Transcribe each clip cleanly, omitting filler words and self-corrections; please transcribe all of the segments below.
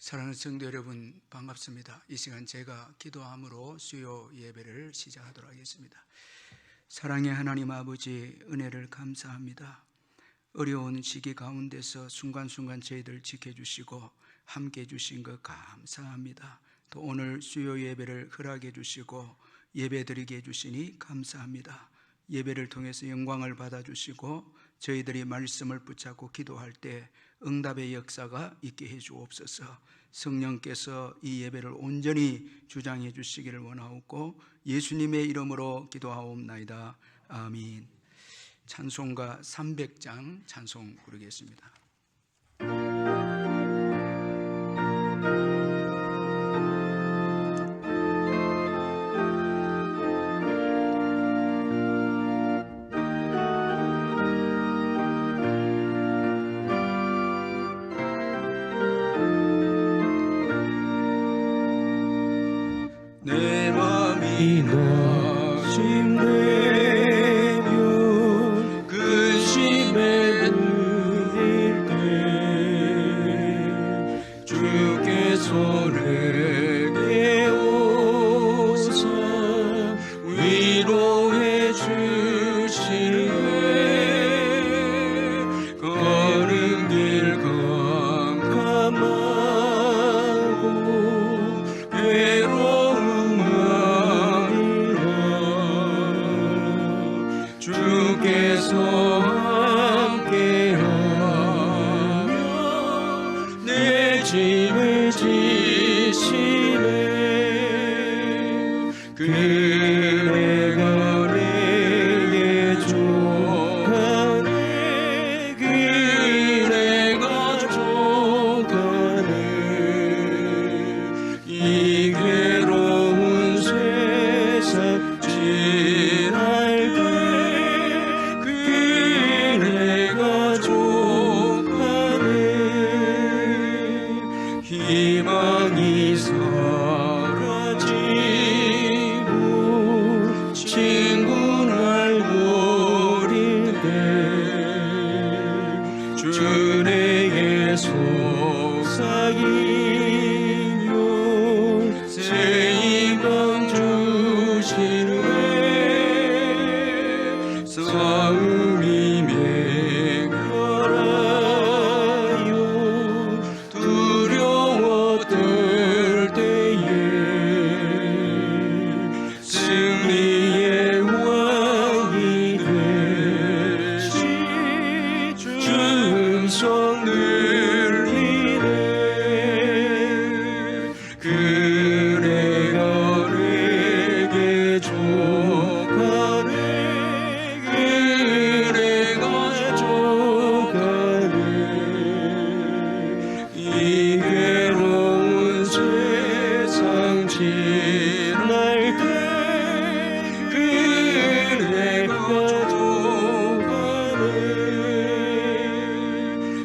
사랑하는 성도 여러분, 반갑습니다. 이 시간 제가 기도함으로 수요 예배를 시작하도록 하겠습니다. 사랑의 하나님 아버지, 은혜를 감사합니다. 어려운 시기 가운데서 순간순간 저희들 지켜주시고 함께해 주신 것 감사합니다. 또 오늘 수요 예배를 허락해 주시고 예배드리게 해주시니 감사합니다. 예배를 통해서 영광을 받아주시고 저희들이 말씀을 붙잡고 기도할 때 응답의 역사가 있게 해주옵소서. 성령께서 이 예배를 온전히 주장해 주시기를 원하옵고 예수님의 이름으로 기도하옵나이다. 아멘. 찬송가 300장 찬송 부르겠습니다. 내 맘이 낙심되면 근심에 누일 때 주께서 내게 오사 위로해 주시네. 가는 길 캄캄하고 주께서 함께하며 내 짐을 지시네. 그대가 내게 족하네. 그대가 족하네. 이 괴로운 세상 지날 희망이 사라지고 친구 날 버릴 때 주 내게 속삭이며 새 희망 주시네. 싸움이 맹렬하여 두려웠을 때에 승리의 왕이 되시 주 음성 들리네. 그대가 내게 족하네. 그대가 족하네. 이 괴로운 세상 지날 때 그대가 족하네.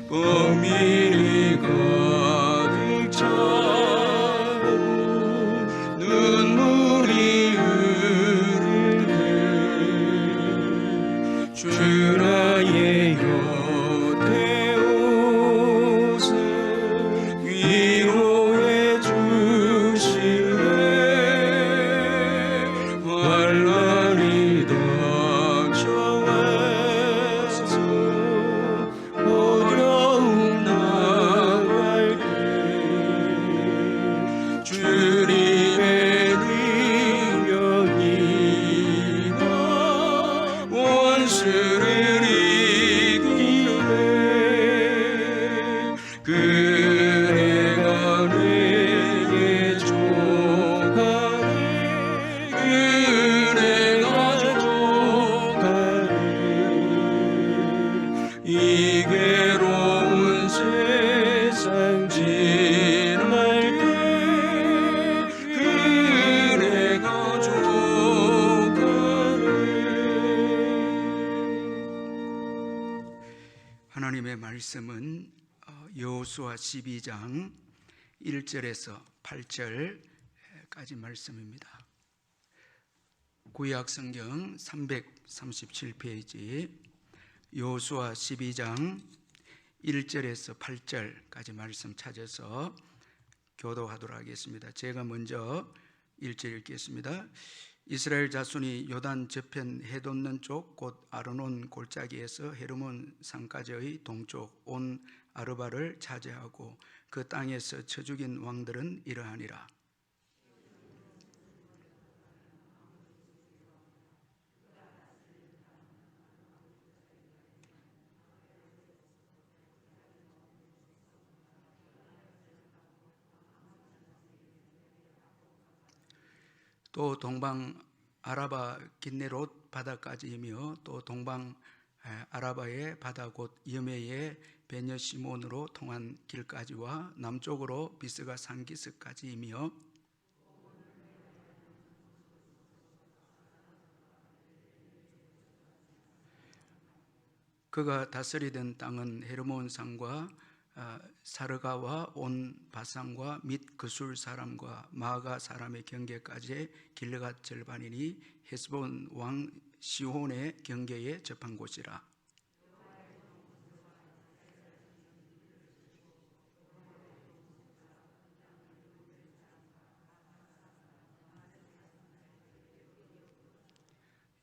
범인이 가득 차고 눈물이 흐를 때 주 나의 곁에 오사 위로해 주시네. 환난이 닥쳐와서 어려움 당할 때 주님의 능력이 원수를 이기네. 그대가 내게 족하네. 그대가 족하네. 이 괴로운 세상 지날 때 그대가 족하네. 하나님의 말씀은 여호수아 12장 1절에서 8절까지 말씀입니다. 구약 성경 337페이지 여호수아 12장 1절에서 8절까지 말씀 찾아서 교도하도록 하겠습니다. 제가 먼저 1절 읽겠습니다. 이스라엘 자손이 요단 저편 해돋는 쪽 곧 아르논 골짜기에서 헤르몬 산까지의 동쪽 온 아르바를 차지하고 그 땅에서 쳐 죽인 왕들은 이러하니라. 또 동방 아라바 긴네롯 바다까지이며 또 동방 아라바의 바다 곧 여메의 베녀시몬으로 통한 길까지와 남쪽으로 비스가 산기스까지이며 그가 다스리던 땅은 헤르몬 산과 사르가와 온 바산과 및 그술 사람과 마가 사람의 경계까지의 길르갓 절반이니 헤스본 왕 시혼의 경계에 접한 곳이라.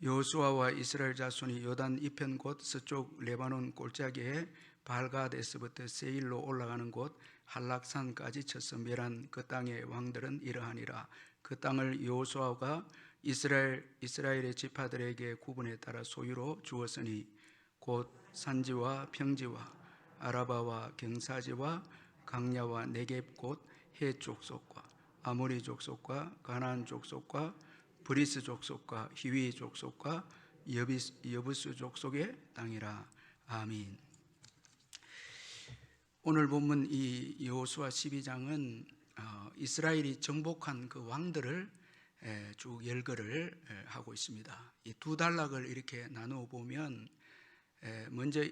여호수아와 이스라엘 자손이 요단 이편 곧 서쪽 레바논 골짜기에 발가데스부터 세일로 올라가는 곳 한락산까지 쳐서 멸한 그 땅의 왕들은 이러하니라. 그 땅을 여호수아가 이스라엘의 지파들에게 구분에 따라 소유로 주었으니 곧 산지와 평지와 아라바와 경사지와 강야와 네겝 곧 해 족속과 아모리 족속과 가나안 족속과 브리스 족속과 히위 족속과 여부스 족속의 땅이라. 아멘. 오늘 본문 이 여호수아 12장은 이스라엘이 정복한 그 왕들을 쭉 열거를 하고 있습니다. 이 두 단락을 이렇게 나누어 보면 먼저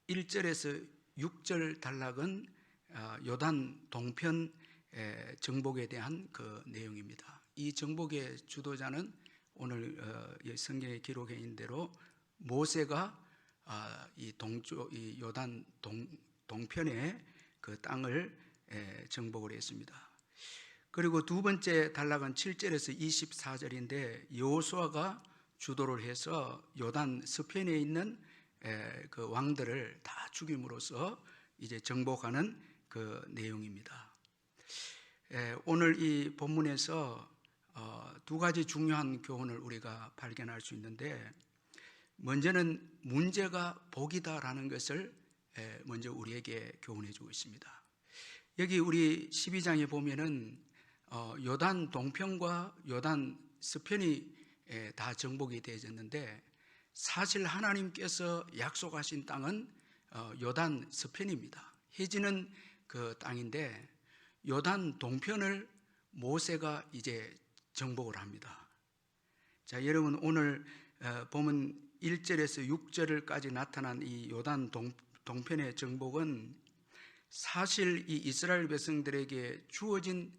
1절에서 6절 단락은 요단 동편 정복에 대한 그 내용입니다. 이 정복의 주도자는 오늘 성경에 기록해 있는 대로 모세가 이 요단 동편의 그 땅을 정복을 했습니다. 그리고 두 번째 단락은 7절에서 24절인데 여호수아가 주도를 해서 요단 서편에 있는 그 왕들을 다 죽임으로써 이제 정복하는 그 내용입니다. 오늘 이 본문에서 두 가지 중요한 교훈을 우리가 발견할 수 있는데, 먼저는 문제가 복이다라는 것을 먼저 우리에게 교훈해 주고 있습니다. 여기 우리 12장에 보면은 요단 동편과 요단 서편이 다 정복이 되어졌는데, 사실 하나님께서 약속하신 땅은 요단 서편입니다. 해지는 그 땅인데 요단 동편을 모세가 이제 정복을 합니다. 자, 여러분 오늘 보면 1절에서 6절까지 나타난 이 요단 동편의 정복은 사실 이 이스라엘 백성들에게 주어진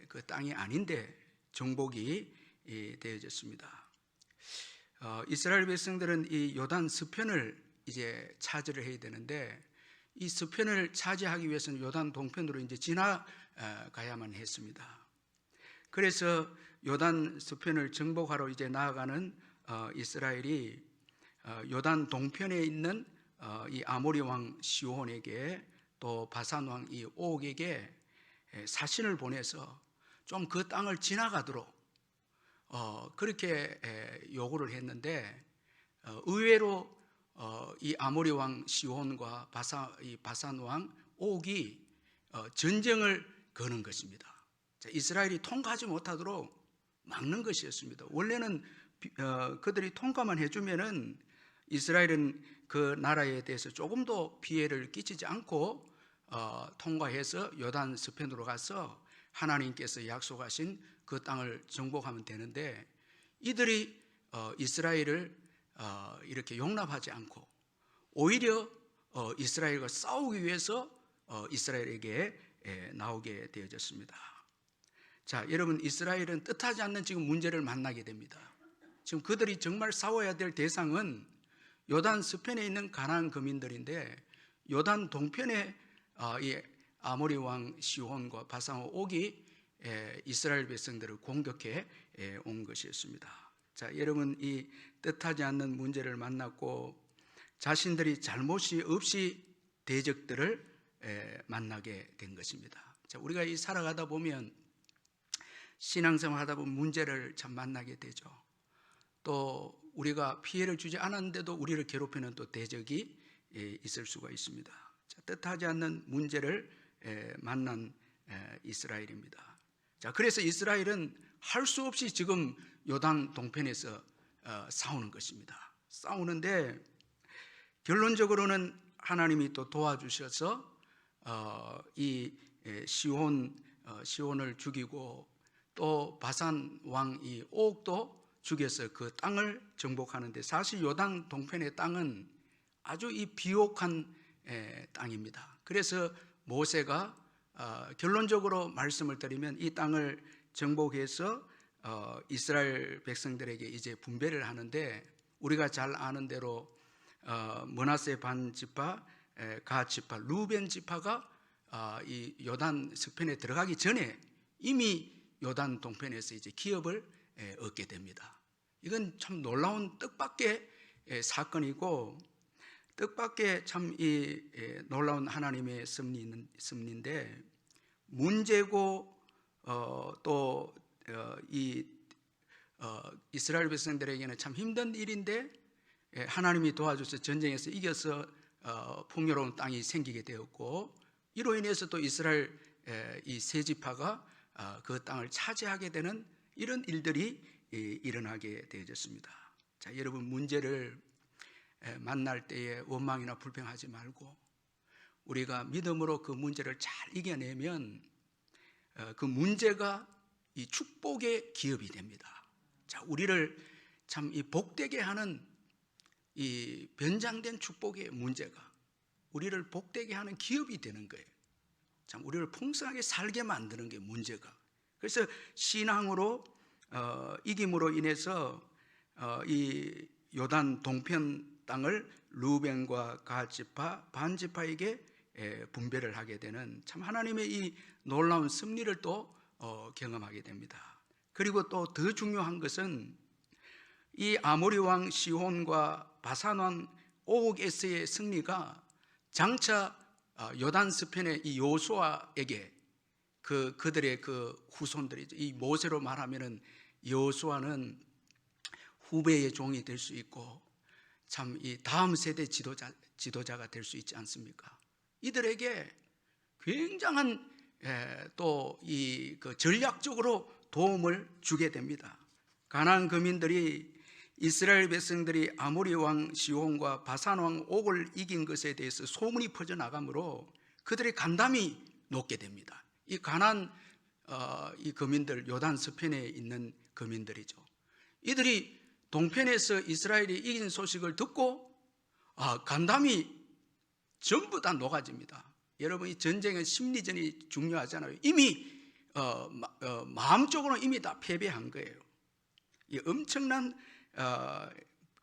그 땅이 아닌데 정복이 되어졌습니다. 이스라엘 백성들은 이 요단 서편을 이제 차지를 해야 되는데, 이 서편을 차지하기 위해서는 요단 동편으로 이제 지나가야만 했습니다. 그래서 요단 서편을 정복하러 이제 나아가는 이스라엘이 요단 동편에 있는 이 아모리 왕 시혼에게 또 바산 왕 이 옥에게 사신을 보내서 좀 그 땅을 지나가도록 그렇게 요구를 했는데, 의외로 이 아모리 왕 시혼과 바산 왕 옥이 전쟁을 거는 것입니다. 이스라엘이 통과하지 못하도록 막는 것이었습니다. 원래는 그들이 통과만 해주면은 이스라엘은 그 나라에 대해서 조금도 피해를 끼치지 않고 통과해서 요단 서편으로 가서 하나님께서 약속하신 그 땅을 정복하면 되는데, 이들이 이스라엘을 이렇게 용납하지 않고 오히려 이스라엘과 싸우기 위해서 이스라엘에게 나오게 되어졌습니다. 자, 여러분, 이스라엘은 뜻하지 않는 지금 문제를 만나게 됩니다. 지금 그들이 정말 싸워야 될 대상은 요단 서편에 있는 가나안 거민들인데, 요단 동편에 이 아모리 왕 시혼과 바산 옥이 이스라엘 백성들을 공격해 온 것이었습니다. 자, 여러분, 이 뜻하지 않는 문제를 만났고 자신들이 잘못이 없이 대적들을 만나게 된 것입니다. 자, 우리가 이 살아가다 보면 신앙생활 하다 보면 문제를 참 만나게 되죠. 또 우리가 피해를 주지 않았는데도 우리를 괴롭히는 또 대적이 있을 수가 있습니다. 자, 뜻하지 않는 문제를 만난 이스라엘입니다. 자, 그래서 이스라엘은 할 수 없이 지금 요단 동편에서 싸우는 것입니다. 싸우는데 결론적으로는 하나님이 또 도와주셔서 이 시혼을 죽이고 또 바산 왕 이 옥도 죽여서 그 땅을 정복하는데, 사실 요단 동편의 땅은 아주 이 비옥한 땅입니다. 그래서 모세가 결론적으로 말씀을 드리면 이 땅을 정복해서 이스라엘 백성들에게 이제 분배를 하는데, 우리가 잘 아는 대로 므낫세 반 지파, 가 지파, 루벤 지파가 이 요단 서편에 들어가기 전에 이미 요단 동편에서 이제 기업을 얻게 됩니다. 이건 참 놀라운 뜻밖의 사건이고 뜻밖의 참 이 놀라운 하나님의 섭리인데, 문제고 또 이 이스라엘 백성들에게는 참 힘든 일인데 하나님이 도와줘서 전쟁에서 이겨서 풍요로운 땅이 생기게 되었고, 이로 인해서 또 이스라엘 이 세 지파가 그 땅을 차지하게 되는 이런 일들이 일어나게 되어졌습니다. 자, 여러분, 문제를 만날 때에 원망이나 불평하지 말고 우리가 믿음으로 그 문제를 잘 이겨내면 그 문제가 이 축복의 기업이 됩니다. 자, 우리를 참 이 복되게 하는 이 변장된 축복의 문제가 우리를 복되게 하는 기업이 되는 거예요. 참 우리를 풍성하게 살게 만드는 게 문제가. 그래서 신앙으로 이김으로 인해서 이 요단 동편 땅을 루벤과 갓 지파, 반 지파에게 분배를 하게 되는 참 하나님의 이 놀라운 섭리를 또 경험하게 됩니다. 그리고 또 더 중요한 것은 이 아모리 왕 시혼과 바산 왕 옥에서의 승리가 장차 요단 서편의 이 여호수아에게 그들의 그 후손들이죠. 이 모세로 말하면은 여호수아는 후배의 종이 될 수 있고 참 이 다음 세대 지도자가 될 수 있지 않습니까? 이들에게 굉장한 또 이 그 전략적으로 도움을 주게 됩니다. 가나안 거민들이 이스라엘 백성들이 아모리 왕 시혼과 바산 왕 옥을 이긴 것에 대해서 소문이 퍼져나가므로 그들의 간담이 높게 됩니다. 이 가나안 이 거민들, 요단 서편에 있는 거민들이죠. 이들이 동편에서 이스라엘이 이긴 소식을 듣고 간담이 전부 다 녹아집니다. 여러분, 이 전쟁은 심리전이 중요하잖아요. 이미 마음적으로 이미 다 패배한 거예요. 이 엄청난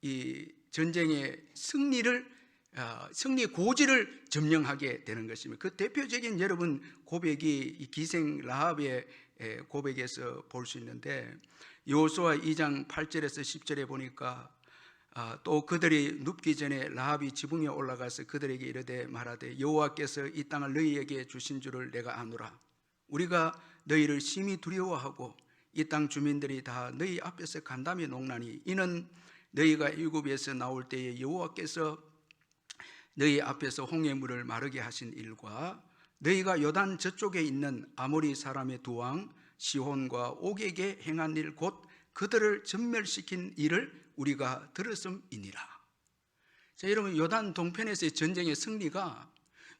이 전쟁의 승리 고지를 점령하게 되는 것입니다. 그 대표적인 여러분 고백이 이 기생 라합의 고백에서 볼 수 있는데, 여호수아 2장 8절에서 10절에 보니까 또 그들이 눕기 전에 라합이 지붕에 올라가서 그들에게 이르되 말하되 여호와께서 이 땅을 너희에게 주신 줄을 내가 아노라. 우리가 너희를 심히 두려워하고 이 땅 주민들이 다 너희 앞에서 간담이 녹나니 이는 너희가 애굽에서 나올 때에 여호와께서 너희 앞에서 홍해물을 마르게 하신 일과 너희가 요단 저쪽에 있는 아모리 사람의 두 왕 시혼과 옥에게 행한 일 곧 그들을 전멸시킨 일을 우리가 들었음이니라. 자, 여러분, 요단 동편에서의 전쟁의 승리가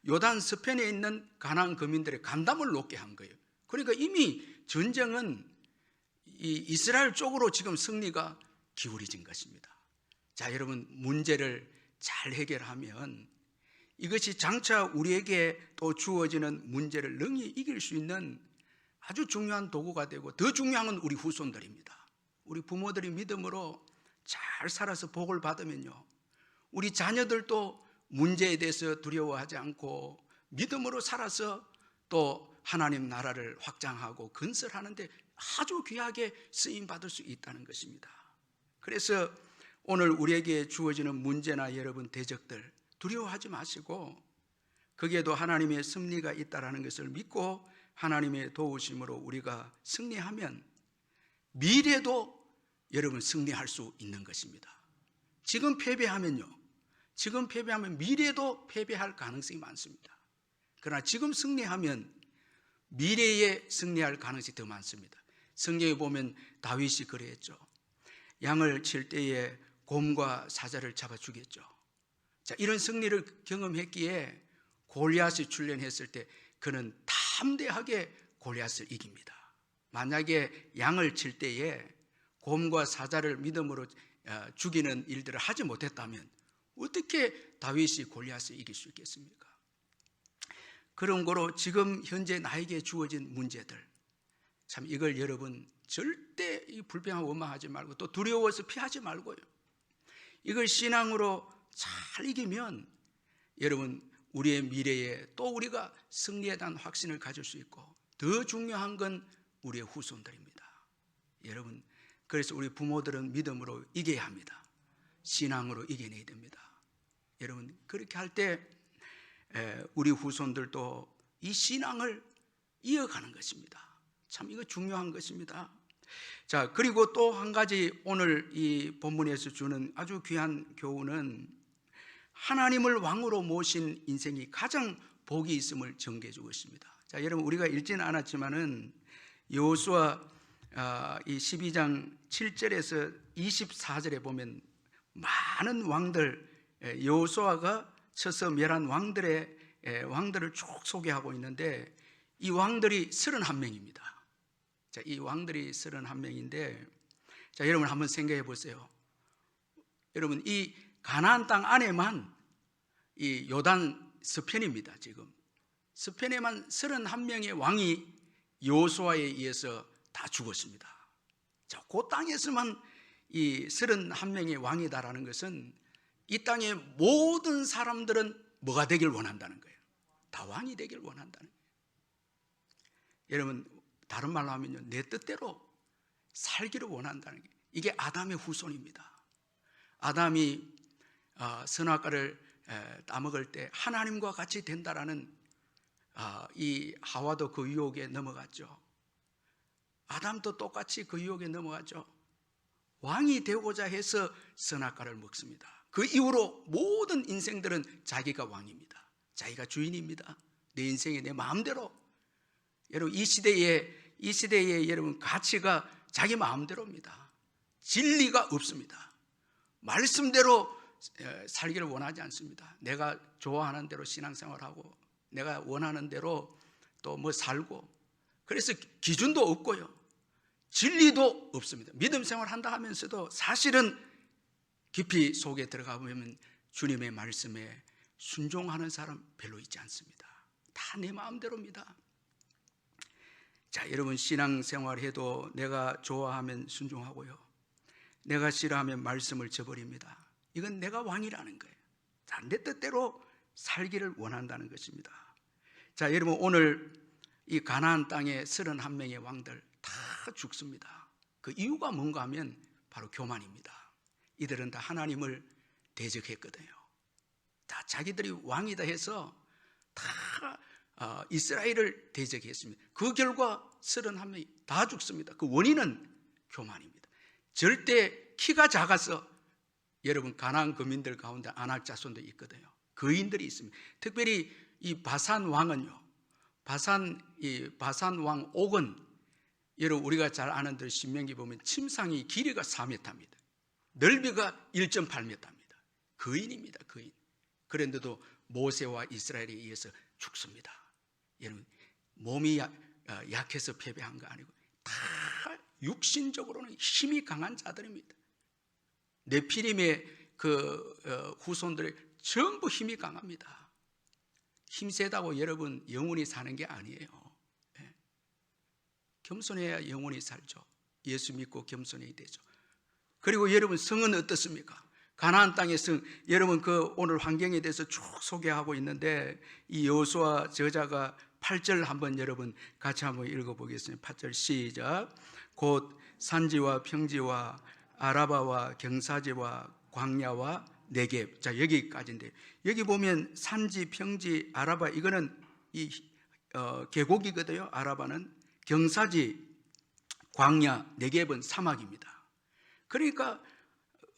요단 서편에 있는 가나안 거민들의 간담을 놓게 한 거예요. 그러니까 이미 전쟁은 이 이스라엘 쪽으로 지금 승리가 기울어진 것입니다. 자, 여러분, 문제를 잘 해결하면 이것이 장차 우리에게 또 주어지는 문제를 능히 이길 수 있는 아주 중요한 도구가 되고, 더 중요한 건 우리 후손들입니다. 우리 부모들이 믿음으로 잘 살아서 복을 받으면요, 우리 자녀들도 문제에 대해서 두려워하지 않고 믿음으로 살아서 또 하나님 나라를 확장하고 건설하는데 아주 귀하게 쓰임받을 수 있다는 것입니다. 그래서 오늘 우리에게 주어지는 문제나 여러분 대적들 두려워하지 마시고 거기에도 하나님의 승리가 있다는 것을 믿고 하나님의 도우심으로 우리가 승리하면 미래도 여러분 승리할 수 있는 것입니다. 지금 패배하면 미래도 패배할 가능성이 많습니다. 그러나 지금 승리하면 미래에 승리할 가능성이 더 많습니다. 성경에 보면 다윗이 그랬죠. 양을 칠 때에 곰과 사자를 잡아 죽였죠. 자, 이런 승리를 경험했기에 골리앗이 출현했을 때 그는 담대하게 골리앗을 이깁니다. 만약에 양을 칠 때에 곰과 사자를 믿음으로 죽이는 일들을 하지 못했다면 어떻게 다윗이 골리앗을 이길 수 있겠습니까? 그런 거로 지금 현재 나에게 주어진 문제들, 참 이걸 여러분 절대 불평하고 원망하지 말고 또 두려워서 피하지 말고요. 이걸 신앙으로 잘 이기면 여러분 우리의 미래에 또 우리가 승리에 대한 확신을 가질 수 있고 더 중요한 건 우리의 후손들입니다. 여러분 그래서 우리 부모들은 믿음으로 이겨야 합니다. 신앙으로 이겨내야 됩니다. 여러분 그렇게 할 때 우리 후손들도 이 신앙을 이어가는 것입니다. 참 이거 중요한 것입니다. 자, 그리고 또 한 가지 오늘 이 본문에서 주는 아주 귀한 교훈은 하나님을 왕으로 모신 인생이 가장 복이 있음을 전개해 주고 있습니다. 자, 여러분 우리가 읽지는 않았지만은 여호수아 이 12장 7절에서 24절에 보면 많은 왕들 여호수아가 쳐서 멸한 왕들을 쭉 소개하고 있는데 이 왕들이 31명입니다. 자, 이 왕들이 31명인데 자, 여러분 한번 생각해 보세요. 여러분 이 가나안 땅 안에만 이 요단 서편입니다. 지금 서편에만 31명의 왕이 여호수아에 의해서 다 죽었습니다. 자, 그 땅에서만 이 31명의 왕이다라는 것은 이 땅의 모든 사람들은 뭐가 되길 원한다는 거예요. 다 왕이 되길 원한다는 거예요. 여러분 다른 말로 하면요, 내 뜻대로 살기를 원한다는 게 이게 아담의 후손입니다. 아담이 선악과를 따먹을 때 하나님과 같이 된다라는 이 하와도 그 유혹에 넘어갔죠. 아담도 똑같이 그 유혹에 넘어갔죠. 왕이 되고자 해서 선악과를 먹습니다. 그 이후로 모든 인생들은 자기가 왕입니다. 자기가 주인입니다. 내 인생에 내 마음대로. 여러분 이 시대에 여러분 가치가 자기 마음대로입니다. 진리가 없습니다. 말씀대로 살기를 원하지 않습니다. 내가 좋아하는 대로 신앙생활하고 내가 원하는 대로 또 뭐 살고 그래서 기준도 없고요. 진리도 없습니다. 믿음 생활한다 하면서도 사실은 깊이 속에 들어가 보면 주님의 말씀에 순종하는 사람 별로 있지 않습니다. 다 내 마음대로입니다. 자, 여러분 신앙생활 해도 내가 좋아하면 순종하고요. 내가 싫어하면 말씀을 저버립니다. 이건 내가 왕이라는 거예요. 자, 내 뜻대로 살기를 원한다는 것입니다. 자, 여러분 오늘 이 가나안 땅의 31명의 왕들 다 죽습니다. 그 이유가 뭔가 하면 바로 교만입니다. 이들은 다 하나님을 대적했거든요. 다 자기들이 왕이다 해서 다 이스라엘을 대적했습니다. 그 결과 31명이 다 죽습니다. 그 원인은 교만입니다. 절대 키가 작아서 여러분 가나안 거민들 가운데 아낙 자손도 있거든요. 거인들이 있습니다. 특별히 이 바산 왕은요. 바산 왕 옥은 여러분 우리가 잘 아는 대로 신명기 보면 침상이 길이가 4m입니다. 넓이가 1.8m입니다. 거인입니다. 거인. 그런데도 모세와 이스라엘에 의해서 죽습니다. 여러분 몸이 약해서 패배한 거 아니고 다 육신적으로는 힘이 강한 자들입니다. 네피림의 그 후손들이 전부 힘이 강합니다. 힘세다고 여러분 영원히 사는 게 아니에요. 겸손해야 영원히 살죠. 예수 믿고 겸손해야 되죠. 그리고 여러분 성은 어떻습니까? 가나안 땅의 성, 여러분 그 오늘 환경에 대해서 쭉 소개하고 있는데 이 여호수아 저자가 8절 한번 여러분 같이 한번 읽어보겠습니다. 8절 시작. 곧 산지와 평지와 아라바와 경사지와 광야와 네겝. 자, 여기까지인데, 여기 보면 산지, 평지, 아라바, 이거는 이 계곡이거든요. 아라바는 경사지, 광야, 네겝은 사막입니다. 그러니까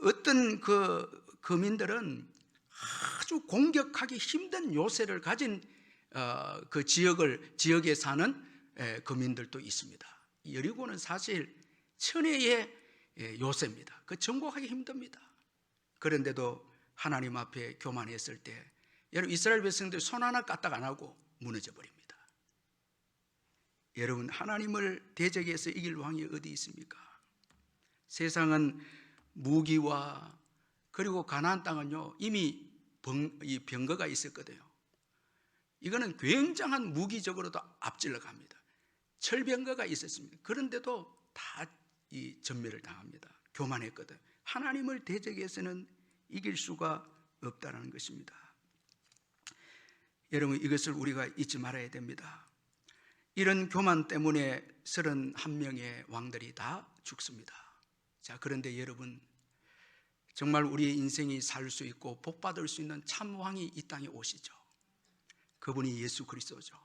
어떤 거민들은 아주 공격하기 힘든 요새를 가진 그 지역에 사는 거민들도 있습니다. 여리고는 사실 천혜의 요새입니다. 그 정복하기 힘듭니다. 그런데도 하나님 앞에 교만했을 때 여러분, 이스라엘 백성들 손 하나 까딱 안 하고 무너져 버립니다. 여러분, 하나님을 대적해서 이길 왕이 어디 있습니까? 세상은 무기와 그리고 가나안 땅은요 이미 이 병거가 있었거든요. 이거는 굉장한 무기적으로도 앞질러 갑니다. 철병거가 있었습니다. 그런데도 다 이 전멸을 당합니다. 교만했거든. 하나님을 대적해서는 이길 수가 없다는 것입니다. 여러분, 이것을 우리가 잊지 말아야 됩니다. 이런 교만 때문에 31명의 왕들이 다 죽습니다. 자, 그런데 여러분, 정말 우리의 인생이 살 수 있고 복받을 수 있는 참 왕이 이 땅에 오시죠. 그분이 예수 그리스도죠.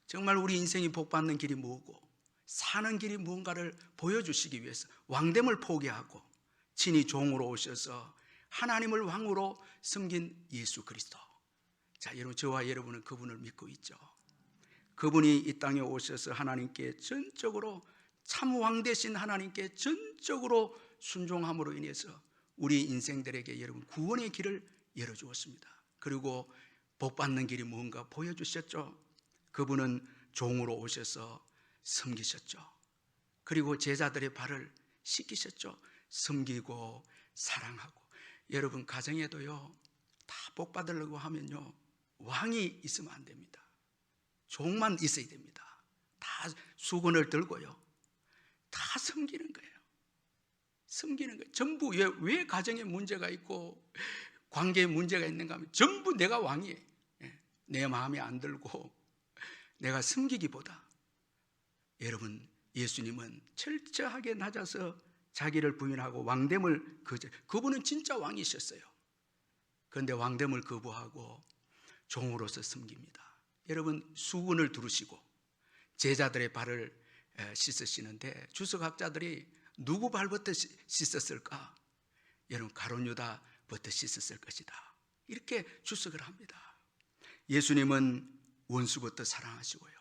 정말 우리 인생이 복받는 길이 뭐고 사는 길이 무언가를 보여주시기 위해서 왕됨을 포기하고 친히 종으로 오셔서 하나님을 왕으로 섬긴 예수 그리스도. 자, 여러분, 저와 여러분은 그분을 믿고 있죠. 그분이 이 땅에 오셔서 하나님께 전적으로, 참 왕 되신 하나님께 전적으로 순종함으로 인해서 우리 인생들에게 여러분 구원의 길을 열어주었습니다. 그리고 복받는 길이 뭔가 보여주셨죠. 그분은 종으로 오셔서 섬기셨죠. 그리고 제자들의 발을 씻기셨죠. 섬기고 사랑하고. 여러분, 가정에도요 다 복받으려고 하면요 왕이 있으면 안 됩니다. 종만 있어야 됩니다. 다 수건을 들고요 다 섬기는 거예요. 섬기는 거예요. 전부 왜 가정에 문제가 있고 관계에 문제가 있는가 하면 전부 내가 왕이에요. 내 마음에 안 들고 내가 섬기기보다, 여러분, 예수님은 철저하게 낮아서 자기를 부인하고 왕됨을 그분은 진짜 왕이셨어요. 그런데 왕됨을 거부하고 종으로서 섬깁니다. 여러분, 수건을 두르시고 제자들의 발을 씻으시는데 주석학자들이 누구 발부터 씻었을까? 여러분, 가룟 유다부터 씻었을 것이다, 이렇게 주석을 합니다. 예수님은 원수부터 사랑하시고요,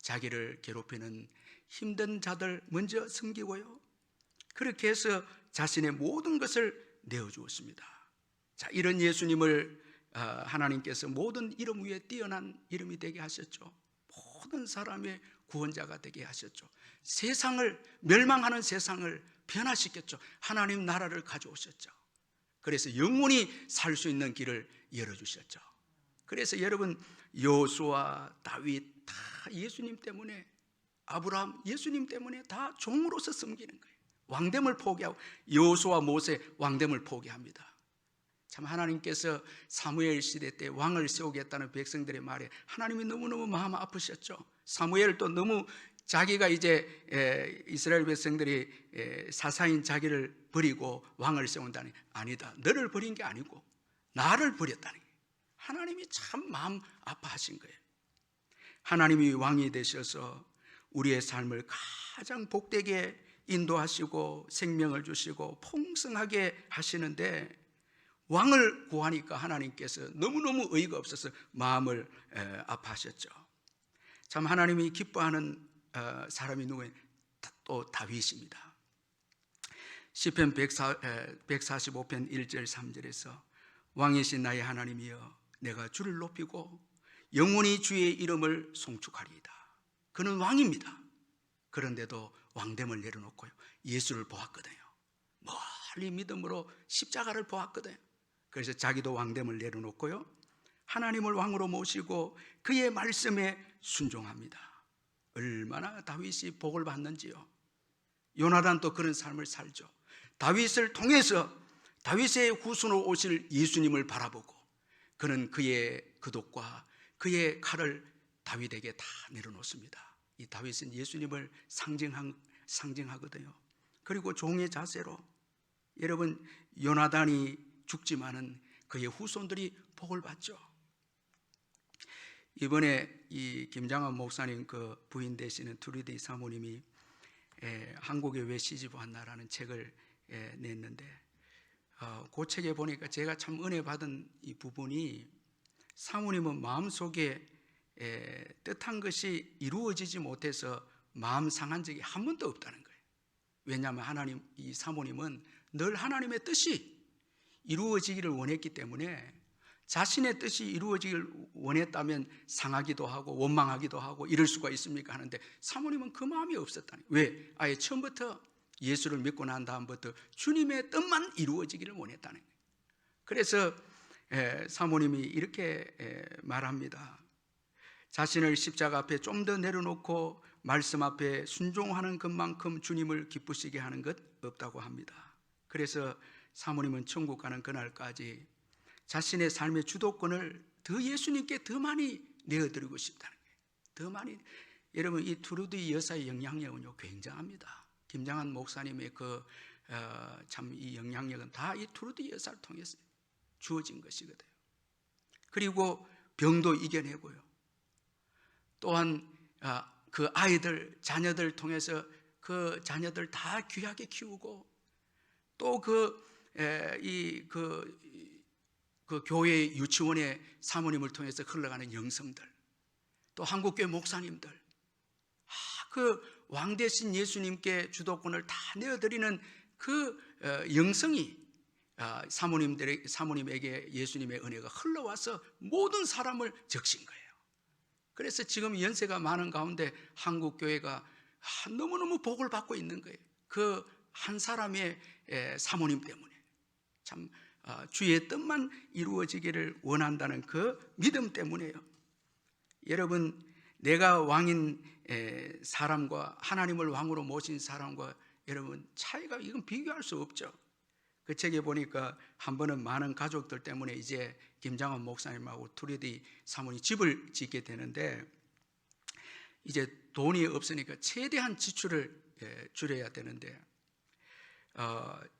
자기를 괴롭히는 힘든 자들 먼저 섬기고요, 그렇게 해서 자신의 모든 것을 내어주었습니다. 자, 이런 예수님을 하나님께서 모든 이름 위에 뛰어난 이름이 되게 하셨죠. 모든 사람의 구원자가 되게 하셨죠. 세상을, 멸망하는 세상을 변화시켰죠. 하나님 나라를 가져오셨죠. 그래서 영원히 살 수 있는 길을 열어주셨죠. 그래서 여러분, 여호수아, 다윗 다 예수님 때문에, 아브라함 예수님 때문에 다 종으로서 섬기는 거예요. 왕됨을 포기하고, 여호수아, 모세 왕됨을 포기합니다. 참, 하나님께서 사무엘 시대 때 왕을 세우겠다는 백성들의 말에 하나님이 너무너무 마음 아프셨죠. 사무엘 또 너무 자기가 이제 이스라엘 백성들이 사사인 자기를 버리고 왕을 세운다니, 아니다, 너를 버린 게 아니고 나를 버렸다니, 하나님이 참 마음 아파하신 거예요. 하나님이 왕이 되셔서 우리의 삶을 가장 복되게 인도하시고 생명을 주시고 풍성하게 하시는데, 왕을 구하니까 하나님께서 너무너무 의의가 없어서 마음을 아파하셨죠. 참, 하나님이 기뻐하는 사람이 누구예요? 또 다윗입니다. 시편 145편 1절 3절에서 왕이신 나의 하나님이여, 내가 주를 높이고 영원히 주의 이름을 송축하리이다. 그는 왕입니다. 그런데도 왕됨을 내려놓고요 예수를 보았거든요. 멀리 믿음으로 십자가를 보았거든요. 그래서 자기도 왕됨을 내려놓고요 하나님을 왕으로 모시고 그의 말씀에 순종합니다. 얼마나 다윗이 복을 받는지요. 요나단도 그런 삶을 살죠. 다윗을 통해서 다윗의 후손으로 오실 예수님을 바라보고 그는 그의 거독과 그의 칼을 다윗에게 다 내려놓습니다. 이 다윗은 예수님을 상징하거든요. 그리고 종의 자세로, 여러분, 요나단이 죽지만은 그의 후손들이 복을 받죠. 이번에 이 김장한 목사님 그 부인 되시는 투리디 사모님이 한국에 왜 시집 왔나라는 책을 냈는데, 그 책에 보니까 제가 참 은혜 받은 이 부분이, 사모님은 마음속에 뜻한 것이 이루어지지 못해서 마음 상한 적이 한 번도 없다는 거예요. 왜냐하면 하나님, 이 사모님은 늘 하나님의 뜻이 이루어지기를 원했기 때문에, 자신의 뜻이 이루어지기를 원했다면 상하기도 하고 원망하기도 하고 이럴 수가 있습니까 하는데, 사모님은 그 마음이 없었다니. 왜? 아예 처음부터 예수를 믿고 난 다음부터 주님의 뜻만 이루어지기를 원했다는 거예요. 그래서 사모님이 이렇게 말합니다. 자신을 십자가 앞에 좀 더 내려놓고 말씀 앞에 순종하는 것만큼 주님을 기쁘시게 하는 것 없다고 합니다. 그래서 사모님은 천국 가는 그날까지 자신의 삶의 주도권을 더 예수님께 더 많이 내어드리고 싶다는 거예요. 더 많이. 여러분, 이 투르디 여사의 영향력은요 굉장합니다. 김장한 목사님의 참 이 영향력은 다 이 투르디 여사를 통해서 주어진 것이거든요. 그리고 병도 이겨내고요. 또한 그 아이들, 자녀들 통해서 그 자녀들 다 귀하게 키우고, 또 그 교회 유치원의 사모님을 통해서 흘러가는 영성들, 또 한국교회 목사님들, 그 왕 대신 예수님께 주도권을 다 내어드리는 그 영성이 사모님에게 예수님의 은혜가 흘러와서 모든 사람을 적신 거예요. 그래서 지금 연세가 많은 가운데 한국교회가 너무너무 복을 받고 있는 거예요. 그 한 사람의 사모님 때문에. 참 주의 뜻만 이루어지기를 원한다는 그 믿음 때문에요. 여러분, 내가 왕인 사람과 하나님을 왕으로 모신 사람과 여러분 차이가, 이건 비교할 수 없죠. 그 책에 보니까 한 번은 많은 가족들 때문에 이제 김장원 목사님하고 투리디 사모님 집을 짓게 되는데, 이제 돈이 없으니까 최대한 지출을 줄여야 되는데,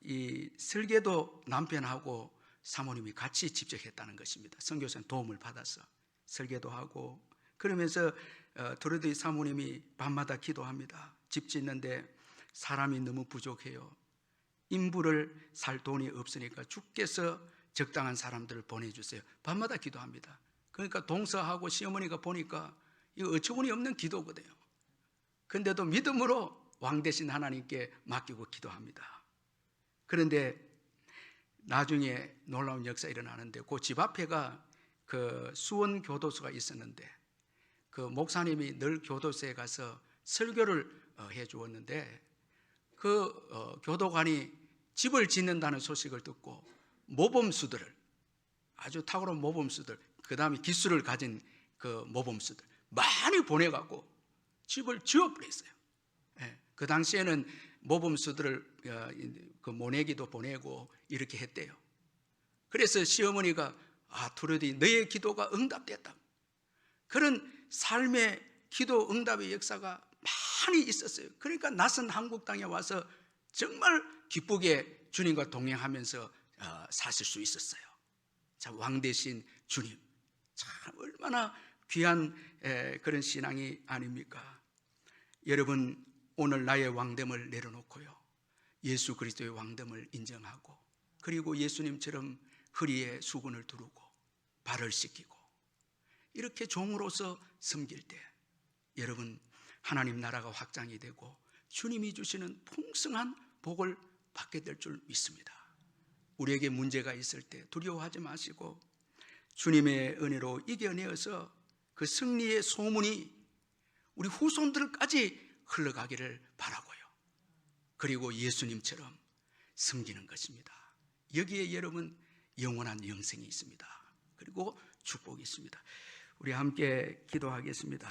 이 설계도 남편하고 사모님이 같이 직접 했다는 것입니다. 선교사님 도움을 받아서 설계도 하고, 그러면서 투르디 사모님이 밤마다 기도합니다. 집 짓는데 사람이 너무 부족해요. 인부를 살 돈이 없으니까 주께서 적당한 사람들을 보내주세요. 밤마다 기도합니다. 그러니까 동서하고 시어머니가 보니까 이거 어처구니 없는 기도거든요. 근데도 믿음으로 왕 대신 하나님께 맡기고 기도합니다. 그런데 나중에 놀라운 역사가 일어나는데, 그 집 앞에가 그 수원 교도소가 있었는데, 그 목사님이 늘 교도소에 가서 설교를 해 주었는데, 그 교도관이 집을 짓는다는 소식을 듣고 모범수들을, 아주 탁월한 모범수들, 그 다음에 기술을 가진 그 모범수들 많이 보내갖고 집을 지어버렸어요. 그 당시에는 모범수들을 그 모내기도 보내고 이렇게 했대요. 그래서 시어머니가 투르디 너의 기도가 응답됐다. 그런 삶의 기도 응답의 역사가 많이 있었어요. 그러니까 낯선 한국 땅에 와서 정말 기쁘게 주님과 동행하면서 사실 수 있었어요. 자, 왕 대신 주님, 참 얼마나 귀한 그런 신앙이 아닙니까? 여러분, 오늘 나의 왕됨을 내려놓고요, 예수 그리스도의 왕됨을 인정하고, 그리고 예수님처럼 허리에 수건을 두르고 발을 씻기고 이렇게 종으로서 섬길 때, 여러분, 하나님 나라가 확장이 되고 주님이 주시는 풍성한 복을 받게 될 줄 믿습니다. 우리에게 문제가 있을 때 두려워하지 마시고 주님의 은혜로 이겨내어서 그 승리의 소문이 우리 후손들까지 흘러가기를 바라고요. 그리고 예수님처럼 섬기는 것입니다. 여기에 여러분 영원한 영생이 있습니다. 그리고 축복이 있습니다. 우리 함께 기도하겠습니다.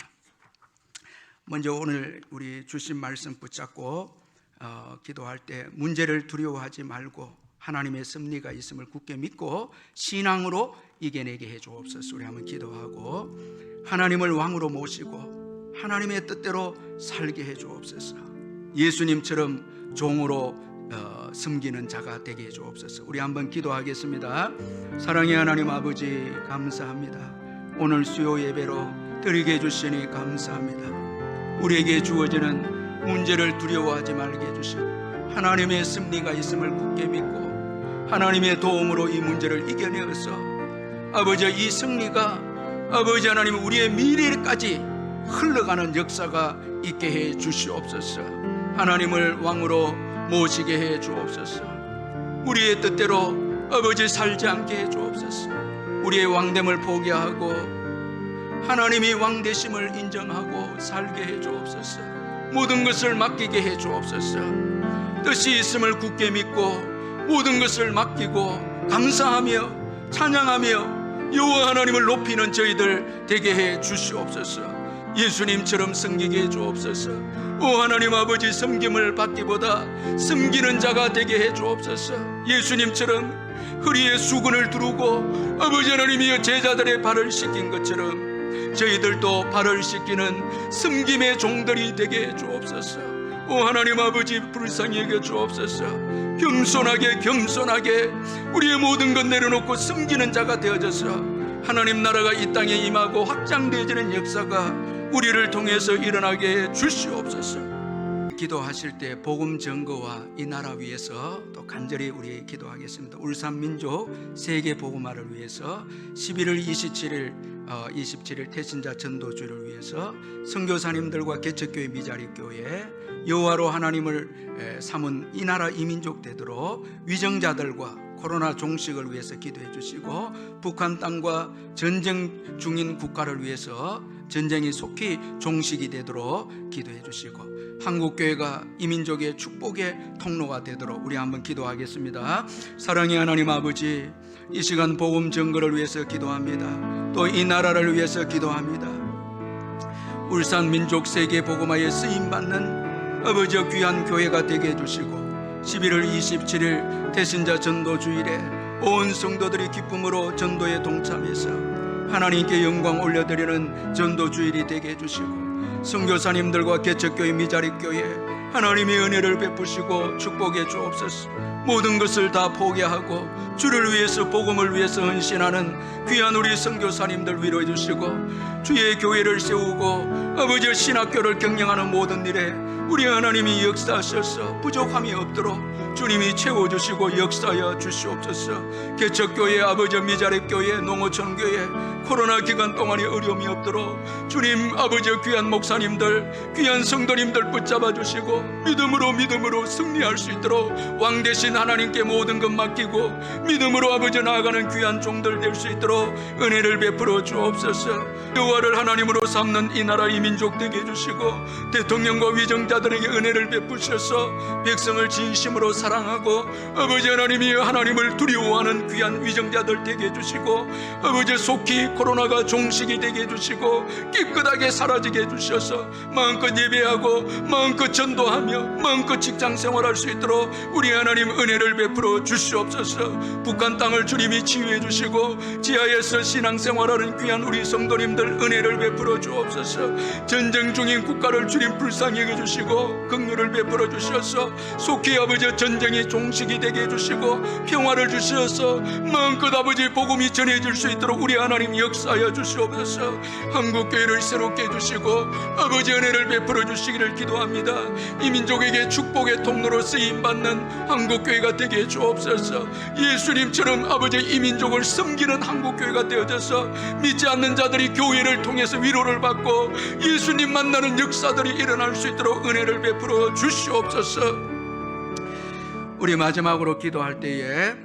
먼저 오늘 우리 주신 말씀 붙잡고 기도할 때 문제를 두려워하지 말고 하나님의 섭리가 있음을 굳게 믿고 신앙으로 이겨내게 해 주옵소서. 우리 한번 기도하고 하나님을 왕으로 모시고 하나님의 뜻대로 살게 해 주옵소서. 예수님처럼 종으로 섬기는 자가 되게 해 주옵소서. 우리 한번 기도하겠습니다. 사랑의 하나님 아버지, 감사합니다. 오늘 수요 예배로 드리게 해주시니 감사합니다. 우리에게 주어지는 문제를 두려워하지 말게 해주시고 하나님의 섭리가 있음을 굳게 믿고 하나님의 도움으로 이 문제를 이겨내어서 아버지, 이 승리가 아버지 하나님 우리의 미래까지 흘러가는 역사가 있게 해 주시옵소서. 하나님을 왕으로 모시게 해 주옵소서. 우리의 뜻대로 아버지 살지 않게 해 주옵소서. 우리의 왕됨을 포기하고 하나님이 왕되심을 인정하고 살게 해 주옵소서. 모든 것을 맡기게 해 주옵소서. 뜻이 있음을 굳게 믿고 모든 것을 맡기고 감사하며 찬양하며 여호와 하나님을 높이는 저희들 되게 해 주시옵소서. 예수님처럼 섬기게 해 주옵소서. 오 하나님 아버지, 섬김을 받기보다 섬기는 자가 되게 해 주옵소서. 예수님처럼 허리에 수건을 두르고 아버지 하나님이여 제자들의 발을 씻긴 것처럼 저희들도 발을 씻기는 섬김의 종들이 되게 해 주옵소서. 오 하나님 아버지, 불쌍히 여겨 주옵소서. 겸손하게 우리의 모든 것 내려놓고 섬기는 자가 되어져서 하나님 나라가 이 땅에 임하고 확장되어지는 역사가 우리를 통해서 일어나게 해 주시옵소서. 기도하실 때 복음 증거와 이 나라 위해서 또 간절히 우리 기도하겠습니다. 울산 민족 세계 복음화를 위해서 11월 27일 태신자 전도주의를 위해서 선교사님들과 개척교회 미자립교회 여호와로 하나님을 삼은 이 나라 이민족 되도록 위정자들과 코로나 종식을 위해서 기도해 주시고 북한 땅과 전쟁 중인 국가를 위해서 전쟁이 속히 종식이 되도록 기도해 주시고 한국교회가 이민족의 축복의 통로가 되도록 우리 한번 기도하겠습니다. 사랑의 하나님 아버지, 이 시간 복음 증거를 위해서 기도합니다. 또 이 나라를 위해서 기도합니다. 울산 민족 세계 복음화에 쓰임받는 아버지 귀한 교회가 되게 해주시고 11월 27일 태신자 전도주일에 온 성도들이 기쁨으로 전도에 동참해서 하나님께 영광 올려드리는 전도주일이 되게 해주시고 선교사님들과 개척교회 미자립교회 하나님의 은혜를 베푸시고 축복해 주옵소서. 모든 것을 다 포기하고 주를 위해서 복음을 위해서 헌신하는 귀한 우리 선교사님들 위로해 주시고 주의 교회를 세우고 아버지의 신학교를 경영하는 모든 일에 우리 하나님이 역사하셔서 부족함이 없도록 주님이 채워주시고 역사하여 주시옵소서. 개척교회, 아버지 미자립교회, 농어촌교회 코로나 기간 동안에 어려움이 없도록 주님 아버지 귀한 목사님들 귀한 성도님들 붙잡아 주시고 믿음으로 승리할 수 있도록 왕 대신 하나님께 모든 것 맡기고 믿음으로 아버지 나아가는 귀한 종들 될 수 있도록 은혜를 베풀어 주옵소서. 여호와를 하나님으로 삼는 이 나라 이 민족 되게 해주시고 대통령과 위정자들에게 은혜를 베푸셔서 백성을 진심으로 사랑하고 아버지 하나님이 하나님을 두려워하는 귀한 위정자들 되게 해주시고 아버지 속히 코로나가 종식이 되게 해주시고 깨끗하게 사라지게 해주셔서 마음껏 예배하고 마음껏 전도하며 마음껏 직장 생활할 수 있도록 우리 하나님 은혜를 베풀어 주시옵소서. 북한 땅을 주님이 치유해 주시고 지하에서 신앙생활하는 귀한 우리 성도님들 은혜를 베풀어 주옵소서. 전쟁 중인 국가를 주님 불쌍히 여겨주시고 긍휼을 베풀어 주셔서 속히 아버지 전쟁이 종식이 되게 해주시고 평화를 주셔서 마음껏 아버지 복음이 전해질 수 있도록 우리 하나님 역사하여 주시옵소서. 한국교회를 새롭게 해주시고 아버지 은혜를 베풀어 주시기를 기도합니다. 이 민족에게 축복의 통로로 쓰임받는 한국교회가 되게 해 주옵소서. 예수님처럼 아버지 이 민족을 섬기는 한국교회가 되어져서 믿지 않는 자들이 교회를 통해서 위로를 받고 예수님 만나는 역사들이 일어날 수 있도록 은혜를 베풀어 주시옵소서. 우리 마지막으로 기도할 때에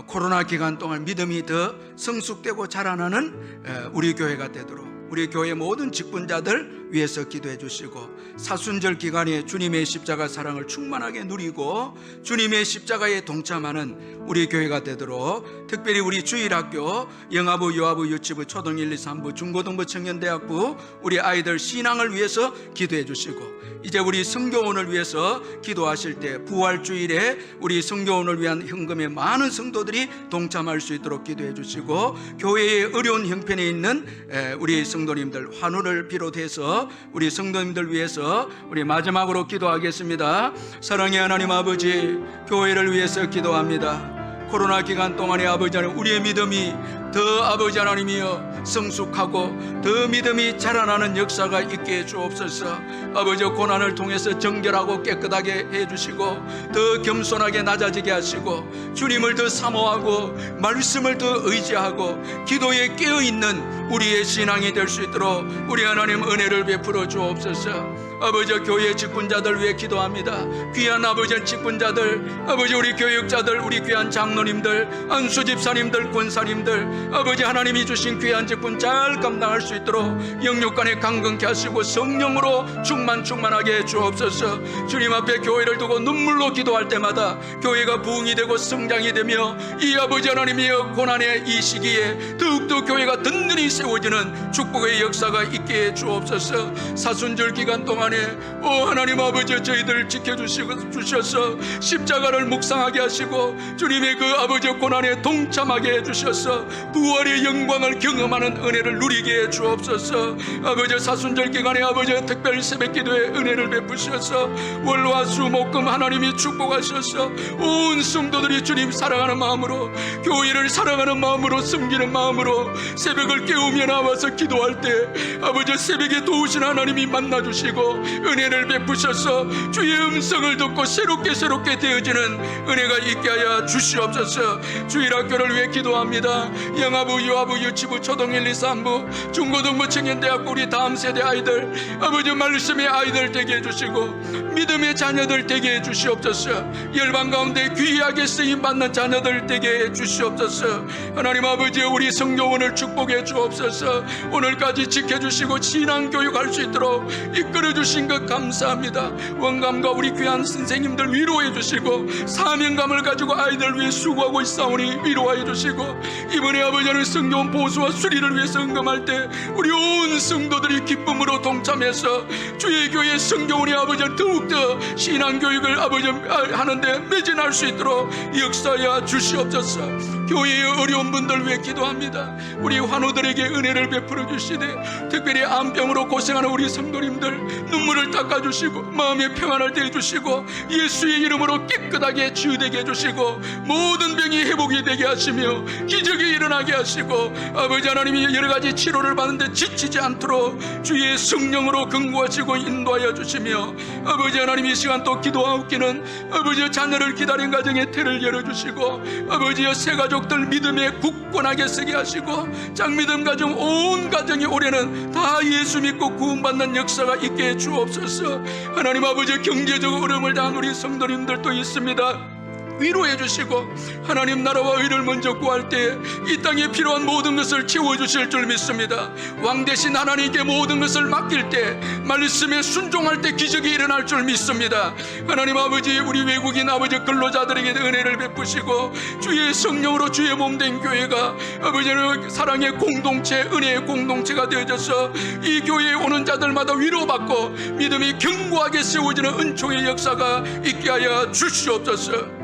코로나 기간 동안 믿음이 더 성숙되고 자라나는 우리 교회가 되도록 우리 교회 모든 직분자들 위해서 기도해 주시고, 사순절 기간에 주님의 십자가 사랑을 충만하게 누리고 주님의 십자가에 동참하는 우리 교회가 되도록, 특별히 우리 주일학교, 영아부, 유아부, 유치부, 초등 1, 2, 3부, 중고등부, 청년대학부 우리 아이들 신앙을 위해서 기도해 주시고, 이제 우리 성교원을 위해서 기도하실 때 부활주일에 우리 성교원을 위한 헌금에 많은 성도들이 동참할 수 있도록 기도해 주시고, 교회의 어려운 형편에 있는 우리 성도님들 환우를 비롯해서 우리 성도님들 위해서 우리 마지막으로 기도하겠습니다. 사랑의 하나님 아버지, 교회를 위해서 기도합니다. 코로나 기간 동안에 아버지 하나님, 우리의 믿음이 더 아버지 하나님이여 성숙하고 더 믿음이 자라나는 역사가 있게 해 주옵소서. 아버지, 고난을 통해서 정결하고 깨끗하게 해주시고 더 겸손하게 낮아지게 하시고 주님을 더 사모하고 말씀을 더 의지하고 기도에 깨어있는 우리의 신앙이 될 수 있도록 우리 하나님 은혜를 베풀어 주옵소서. 아버지, 교회 직분자들 위해 기도합니다. 귀한 아버지 직분자들, 아버지 우리 교육자들, 우리 귀한 장로님들, 안수 집사님들, 권사님들, 아버지 하나님이 주신 귀한 직분 잘 감당할 수 있도록 영육간에 강건케 하시고 성령으로 충만하게 해 주옵소서. 주님 앞에 교회를 두고 눈물로 기도할 때마다 교회가 부흥이 되고 성장이 되며 이 아버지 하나님이여 고난의 이 시기에 더욱더 교회가 든든히 세워지는 축복의 역사가 있게 해 주옵소서. 사순절 기간 동안에 오 하나님 아버지, 저희들 지켜주셔서 십자가를 묵상하게 하시고 주님의 그 아버지 고난에 동참하게 해주셔서 부활의 영광을 경험하는 은혜를 누리게 해 주옵소서. 아버지, 사순절 기간에 아버지 특별 새벽 기도에 은혜를 베푸셔서 월화수목금 하나님이 축복하셔서 온 성도들이 주님 사랑하는 마음으로, 교회를 사랑하는 마음으로, 섬기는 마음으로 새벽을 깨우며 나와서 기도할 때 아버지 새벽에 도우신 하나님이 만나주시고 은혜를 베푸셔서 주의 음성을 듣고 새롭게 되어지는 은혜가 있게 하여 주시옵소서. 주일학교를 위해 기도합니다. 영아부, 유아부, 유치부, 초등 1, 2, 3부, 중고등부, 청년대학부 우리 다음 세대 아이들, 아버지 말씀의 아이들 되게 해주시고 믿음의 자녀들 되게 해주시옵소서. 열방 가운데 귀하게 쓰임받는 자녀들 되게 해주시옵소서. 하나님 아버지, 우리 성교원을 축복해 주옵소서. 오늘까지 지켜주시고 신앙교육할 수 있도록 이끌어주신 것 감사합니다. 원감과 우리 귀한 선생님들 위로해 주시고 사명감을 가지고 아이들 위해 수고하고 있사오니 위로해 주시고, 이번에 아버지는 성교원 보수와 수리를 위해서 헌금할 때 우리 온 성도들이 기쁨으로 동참해서 주의 교회 성교원이 아버지 더욱더 신앙교육을 아버지 하는데 매진할 수 있도록 역사하여 주시옵소서. 교회의 어려운 분들 위해 기도합니다. 우리 환우들에게 은혜를 베풀어 주시되 특별히 암병으로 고생하는 우리 성도님들 눈물을 닦아주시고 마음의 평안을 대해주시고 예수의 이름으로 깨끗하게 치유되게 해주시고 모든 병이 회복이 되게 하시며 기적이 일어나게 하시고 아버지 하나님이 여러가지 치료를 받는데 지치지 않도록 주의 성령으로 근구하시고 인도하여 주시며, 아버지 하나님 이 시간 또 기도하옵기는 아버지 자녀를 기다린 가정에 태를 열어주시고 아버지여 새 가족들 믿음에 굳건하게 서게 하시고 장미듬 가정 온 가정이 올해는 다 예수 믿고 구원받는 역사가 있게 해 주옵소서. 하나님 아버지, 경제적 어려움을 당한 우리 성도님들도 있습니다. 위로해 주시고 하나님 나라와 의를 먼저 구할 때 이 땅에 필요한 모든 것을 채워주실 줄 믿습니다. 왕 대신 하나님께 모든 것을 맡길 때 말씀에 순종할 때 기적이 일어날 줄 믿습니다. 하나님 아버지, 우리 외국인 아버지 근로자들에게 은혜를 베푸시고 주의 성령으로 주의 몸된 교회가 아버지는 사랑의 공동체, 은혜의 공동체가 되어져서 이 교회에 오는 자들마다 위로받고 믿음이 견고하게 세워지는 은총의 역사가 있게 하여 주시옵소서.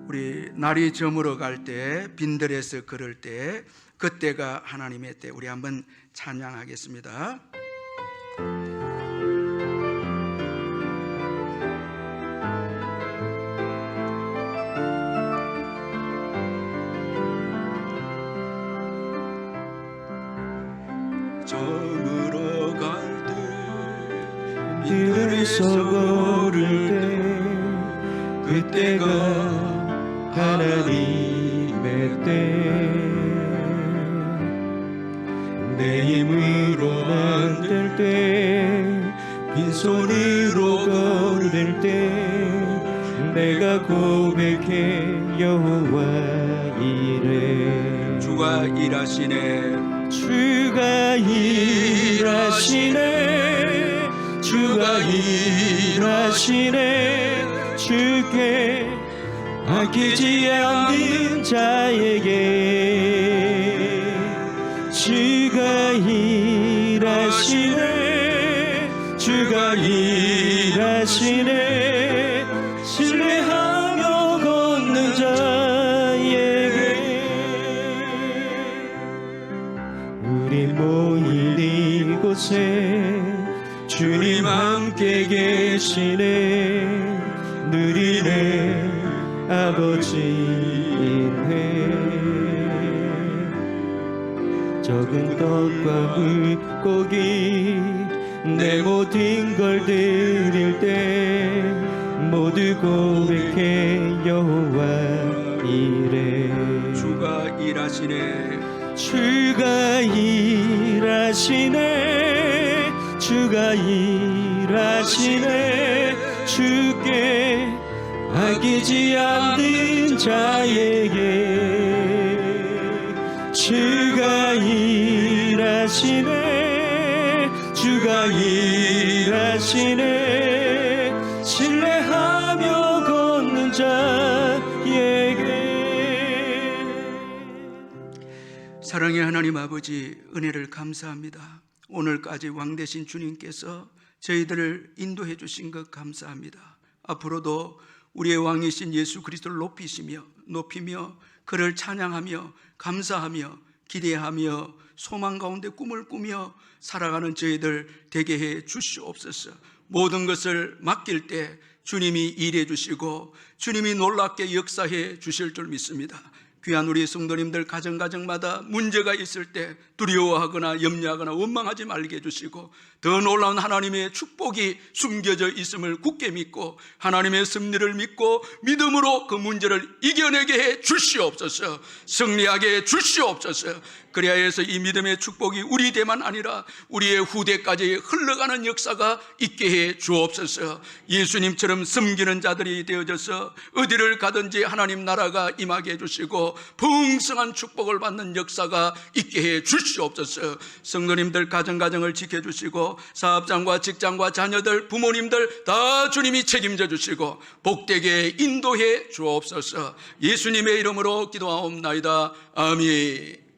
우리 날이 저물어 갈 때, 빈들에서 걸을 때, 그때가 하나님의 때, 우리 한번 찬양하겠습니다. 저물어 갈 때, 빈들에서 걸을 때, 그때가 하나님의 때, 내 힘으로 만들 때, 빈손으로 걸을 때, 내가 고백해 여호와 이래. 주가 일하시네. 주가 일하시네 주가 일하시네 주께 아끼지 않는 자에게 주가 일하시네 주가 일하시네 신뢰하며 걷는 자에게 우리 모인 이곳에 주님 함께 계시네 누리네 아버지 인회 적은 떡과 물고기 내 모든 걸 드릴 때 모두 고백해 여호와 이래 주가 일하시네 주가 일하시네 주가 일하시네 주께 아끼지 않는 자에게 주가 일하시네 주가 일하시네 신뢰하며 걷는 자에게 사랑의 하나님 아버지 은혜를 감사합니다. 오늘까지 왕 되신 주님께서 저희들을 인도해 주신 것 감사합니다. 앞으로도 우리의 왕이신 예수 그리스도를 높이며 그를 찬양하며 감사하며 기대하며 소망 가운데 꿈을 꾸며 살아가는 저희들 되게 해 주시옵소서. 모든 것을 맡길 때 주님이 일해 주시고 주님이 놀랍게 역사해 주실 줄 믿습니다. 귀한 우리 성도님들 가정마다 문제가 있을 때 두려워하거나 염려하거나 원망하지 말게 해주시고 더 놀라운 하나님의 축복이 숨겨져 있음을 굳게 믿고 하나님의 섭리를 믿고 믿음으로 그 문제를 이겨내게 해 주시옵소서. 승리하게 해 주시옵소서. 그래야 해서 이 믿음의 축복이 우리 대만 아니라 우리의 후대까지 흘러가는 역사가 있게 해 주옵소서. 예수님처럼 섬기는 자들이 되어져서 어디를 가든지 하나님 나라가 임하게 해주시고 풍성한 축복을 받는 역사가 있게 해 주시옵소서. 성도님들 가정을 지켜주시고 사업장과 직장과 자녀들 부모님들 다 주님이 책임져 주시고 복되게 인도해 주옵소서. 예수님의 이름으로 기도하옵나이다. 아멘.